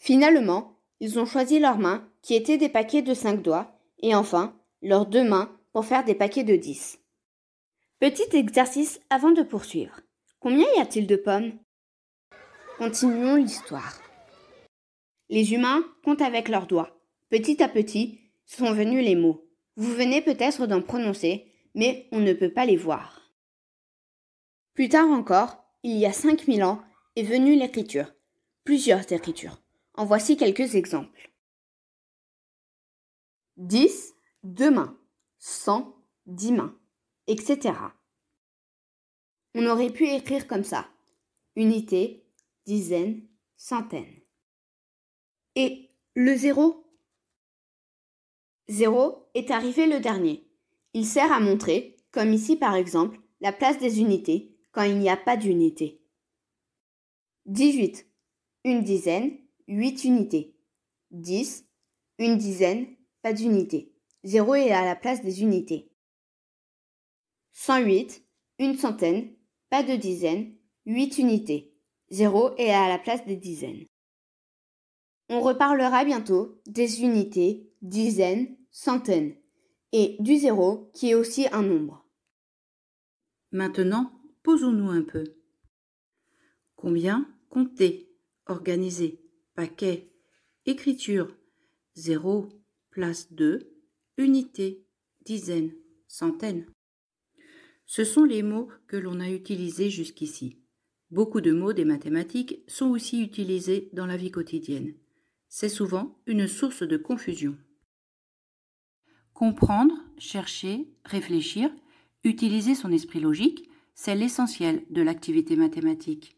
Finalement, ils ont choisi leurs mains, qui étaient des paquets de 5 doigts, et enfin, leurs 2 mains pour faire des paquets de 10. Petit exercice avant de poursuivre. Combien y a-t-il de pommes? Continuons l'histoire. Les humains comptent avec leurs doigts. Petit à petit, sont venus les mots. Vous venez peut-être d'en prononcer, mais on ne peut pas les voir. Plus tard encore, il y a 5000 ans, est venue l'écriture. Plusieurs écritures. En voici quelques exemples. 10, 2 mains. 100, 10 mains, etc. On aurait pu écrire comme ça. Unité, dizaine, centaine. Et le 0? 0 est arrivé le dernier. Il sert à montrer, comme ici par exemple, la place des unités quand il n'y a pas d'unité. 18. Une dizaine, 8 unités. 10. Une dizaine, pas d'unité. 0 est à la place des unités. 108. Une centaine, pas de dizaine, 8 unités. 0 est à la place des dizaines. On reparlera bientôt des unités, dizaines, centaines, et du 0 qui est aussi un nombre. Maintenant, posons-nous un peu. Combien? Compter, organiser, paquet, écriture, 0, place 2, unité, dizaine, centaine. Ce sont les mots que l'on a utilisés jusqu'ici. Beaucoup de mots des mathématiques sont aussi utilisés dans la vie quotidienne. C'est souvent une source de confusion. Comprendre, chercher, réfléchir, utiliser son esprit logique, c'est l'essentiel de l'activité mathématique.